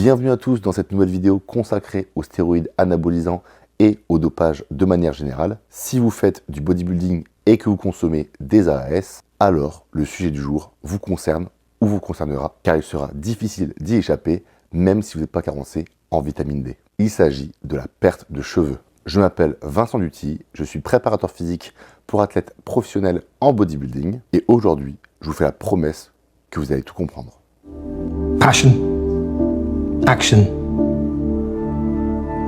Bienvenue à tous dans cette nouvelle vidéo consacrée aux stéroïdes anabolisants et au dopage de manière générale. Si vous faites du bodybuilding et que vous consommez des AAS, alors le sujet du jour vous concerne ou vous concernera, car il sera difficile d'y échapper, même si vous n'êtes pas carencé en vitamine D. Il s'agit de la perte de cheveux. Je m'appelle Vincent Duty, je suis préparateur physique pour athlètes professionnels en bodybuilding, et aujourd'hui, je vous fais la promesse que vous allez tout comprendre. Passion, action,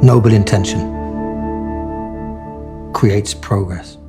noble intention creates progress.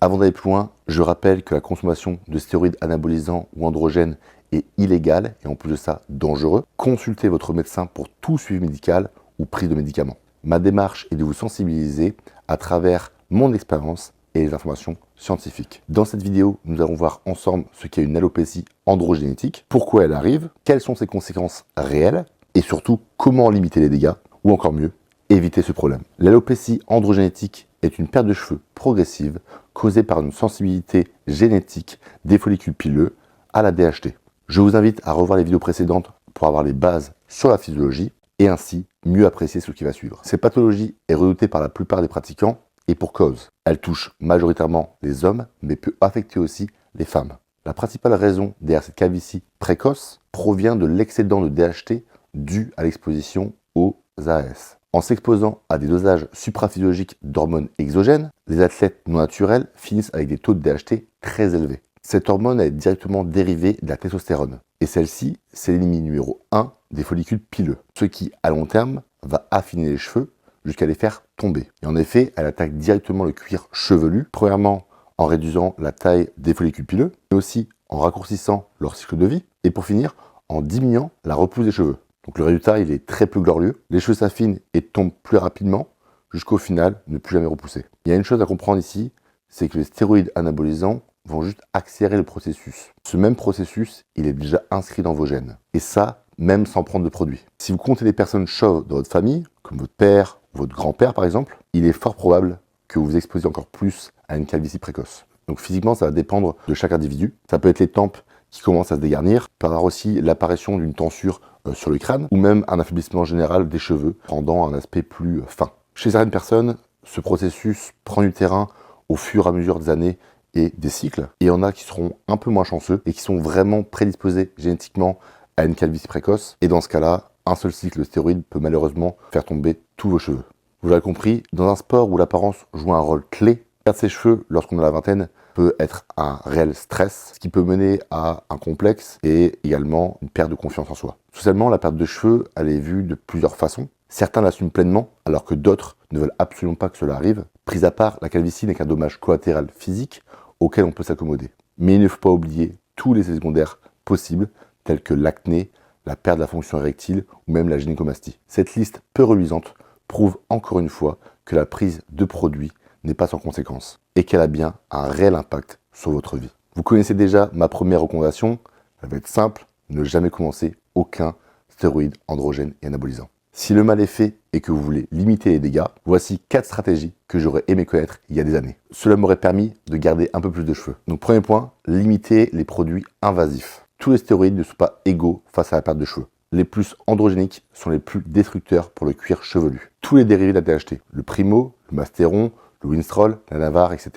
Avant d'aller plus loin, je rappelle que la consommation de stéroïdes anabolisants ou androgènes est illégale et en plus de ça dangereux. Consultez votre médecin pour tout suivi médical ou prise de médicaments. Ma démarche est de vous sensibiliser à travers mon expérience et les informations scientifiques. Dans cette vidéo, nous allons voir ensemble ce qu'est une alopécie androgénétique, pourquoi elle arrive, quelles sont ses conséquences réelles et surtout comment limiter les dégâts ou encore mieux, éviter ce problème. L'alopécie androgénétique est une perte de cheveux progressive causée par une sensibilité génétique des follicules pileux à la DHT. Je vous invite à revoir les vidéos précédentes pour avoir les bases sur la physiologie et ainsi mieux apprécier ce qui va suivre. Cette pathologie est redoutée par la plupart des pratiquants et pour cause. Elle touche majoritairement les hommes mais peut affecter aussi les femmes. La principale raison derrière cette calvitie précoce provient de l'excédent de DHT dû à l'exposition aux AAS. En s'exposant à des dosages supraphysiologiques d'hormones exogènes, les athlètes non naturels finissent avec des taux de DHT très élevés. Cette hormone est directement dérivée de la testostérone. Et celle-ci, c'est l'ennemi numéro 1 des follicules pileux. Ce qui, à long terme, va affiner les cheveux jusqu'à les faire tomber. Et en effet, elle attaque directement le cuir chevelu, premièrement en réduisant la taille des follicules pileux, mais aussi en raccourcissant leur cycle de vie, et pour finir, en diminuant la repousse des cheveux. Donc le résultat, il est très peu glorieux. Les cheveux s'affinent et tombent plus rapidement, jusqu'au final, ne plus jamais repousser. Il y a une chose à comprendre ici, c'est que les stéroïdes anabolisants vont juste accélérer le processus. Ce même processus, il est déjà inscrit dans vos gènes. Et ça, même sans prendre de produit. Si vous comptez des personnes chauves dans votre famille, comme votre père, votre grand-père par exemple, il est fort probable que vous vous exposiez encore plus à une calvitie précoce. Donc physiquement, ça va dépendre de chaque individu. Ça peut être les tempes qui commencent à se dégarnir, il peut y avoir aussi l'apparition d'une tonsure sur le crâne, ou même un affaiblissement général des cheveux, rendant un aspect plus fin. Chez certaines personnes, ce processus prend du terrain au fur et à mesure des années et des cycles, et il y en a qui seront un peu moins chanceux et qui sont vraiment prédisposés génétiquement à une calvitie précoce, et dans ce cas-là, un seul cycle de stéroïdes peut malheureusement faire tomber tous vos cheveux. Vous l'avez compris, dans un sport où l'apparence joue un rôle clé, perdre ses cheveux lorsqu'on a la vingtaine peut être un réel stress, ce qui peut mener à un complexe et également une perte de confiance en soi. Socialement, la perte de cheveux, elle est vue de plusieurs façons. Certains l'assument pleinement, alors que d'autres ne veulent absolument pas que cela arrive. Pris à part, la calvitie n'est qu'un dommage collatéral physique auquel on peut s'accommoder. Mais il ne faut pas oublier tous les effets secondaires possibles, tels que l'acné, la perte de la fonction érectile ou même la gynécomastie. Cette liste peu reluisante prouve encore une fois que la prise de produits n'est pas sans conséquence et qu'elle a bien un réel impact sur votre vie. Vous connaissez déjà ma première recommandation, elle va être simple, ne jamais commencer aucun stéroïde androgène et anabolisant. Si le mal est fait et que vous voulez limiter les dégâts, voici 4 stratégies que j'aurais aimé connaître il y a des années. Cela m'aurait permis de garder un peu plus de cheveux. Donc premier point, limiter les produits invasifs. Tous les stéroïdes ne sont pas égaux face à la perte de cheveux. Les plus androgéniques sont les plus destructeurs pour le cuir chevelu. Tous les dérivés de la DHT, le Primo, le Masteron, le Winstrol, la Navarre, etc.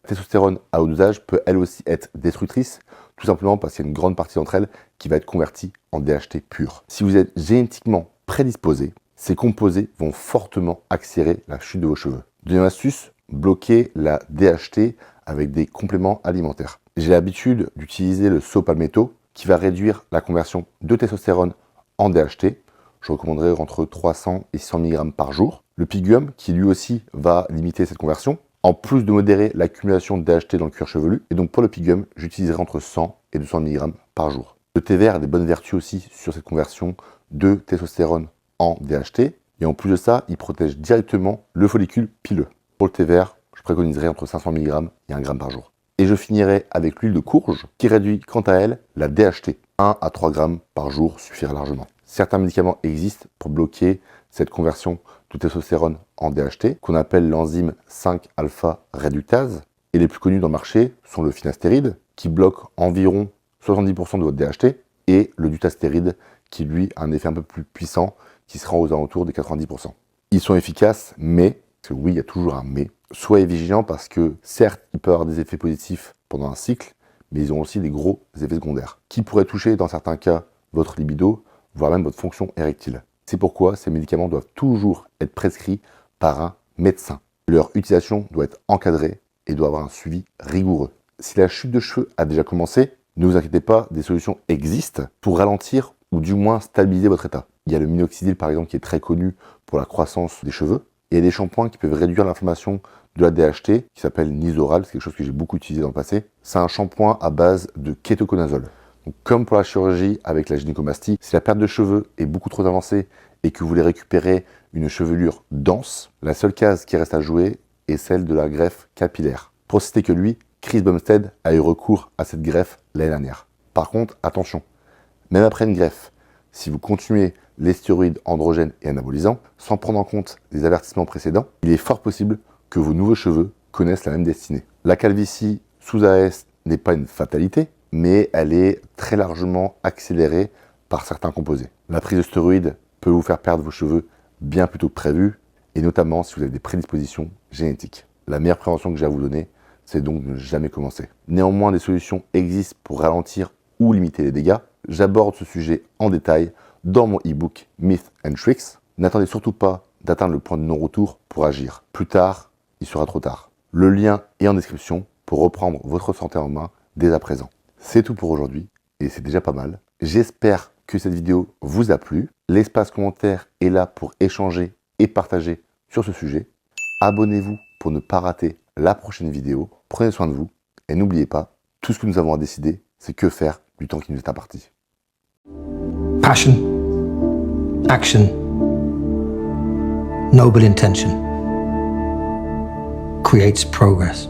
La testostérone à haut dosage peut elle aussi être destructrice, tout simplement parce qu'il y a une grande partie d'entre elles qui va être convertie en DHT pure. Si vous êtes génétiquement prédisposé, ces composés vont fortement accélérer la chute de vos cheveux. Deuxième astuce, bloquer la DHT avec des compléments alimentaires. J'ai l'habitude d'utiliser le saut palmetto qui va réduire la conversion de testostérone en DHT. Je recommanderais entre 300 et 600 mg par jour. Le Piguum qui lui aussi va limiter cette conversion, en plus de modérer l'accumulation de DHT dans le cuir chevelu. Et donc pour le Piguum, j'utiliserai entre 100 et 200 mg par jour. Le thé vert a des bonnes vertus aussi sur cette conversion de testostérone en DHT. Et en plus de ça, il protège directement le follicule pileux. Pour le thé vert, je préconiserai entre 500 mg et 1 g par jour. Et je finirai avec l'huile de courge qui réduit quant à elle la DHT. 1 à 3 g par jour suffira largement. Certains médicaments existent pour bloquer cette conversion de testostérone en DHT, qu'on appelle l'enzyme 5-alpha réductase. Et les plus connus dans le marché sont le finastéride, qui bloque environ 70% de votre DHT, et le dutastéride, qui lui a un effet un peu plus puissant, qui sera aux alentours des 90%. Ils sont efficaces, mais, parce que oui, il y a toujours un mais, soyez vigilant parce que certes, ils peuvent avoir des effets positifs pendant un cycle, mais ils ont aussi des gros effets secondaires, qui pourraient toucher dans certains cas votre libido, voire même votre fonction érectile. C'est pourquoi ces médicaments doivent toujours être prescrits par un médecin. Leur utilisation doit être encadrée et doit avoir un suivi rigoureux. Si la chute de cheveux a déjà commencé, ne vous inquiétez pas, des solutions existent pour ralentir ou du moins stabiliser votre état. Il y a le minoxidil par exemple qui est très connu pour la croissance des cheveux. Et il y a des shampoings qui peuvent réduire l'inflammation de la DHT, qui s'appelle Nizoral, c'est quelque chose que j'ai beaucoup utilisé dans le passé. C'est un shampoing à base de kétoconazole. Donc, comme pour la chirurgie avec la gynécomastie, si la perte de cheveux est beaucoup trop avancée et que vous voulez récupérer une chevelure dense, la seule case qui reste à jouer est celle de la greffe capillaire. Pour citer que lui, Chris Bumstead a eu recours à cette greffe l'année dernière. Par contre, attention, même après une greffe, si vous continuez les stéroïdes androgènes et anabolisants, sans prendre en compte les avertissements précédents, il est fort possible que vos nouveaux cheveux connaissent la même destinée. La calvitie sous AS n'est pas une fatalité, mais elle est très largement accélérée par certains composés. La prise de stéroïdes peut vous faire perdre vos cheveux bien plus tôt que prévu, et notamment si vous avez des prédispositions génétiques. La meilleure prévention que j'ai à vous donner, c'est donc de ne jamais commencer. Néanmoins, des solutions existent pour ralentir ou limiter les dégâts. J'aborde ce sujet en détail dans mon e-book Myths and Tricks. N'attendez surtout pas d'atteindre le point de non-retour pour agir. Plus tard, il sera trop tard. Le lien est en description pour reprendre votre santé en main dès à présent. C'est tout pour aujourd'hui et c'est déjà pas mal. J'espère que cette vidéo vous a plu. L'espace commentaire est là pour échanger et partager sur ce sujet. Abonnez-vous pour ne pas rater la prochaine vidéo. Prenez soin de vous et n'oubliez pas, tout ce que nous avons à décider, c'est que faire du temps qui nous est imparti. Passion, action, noble intention creates progress.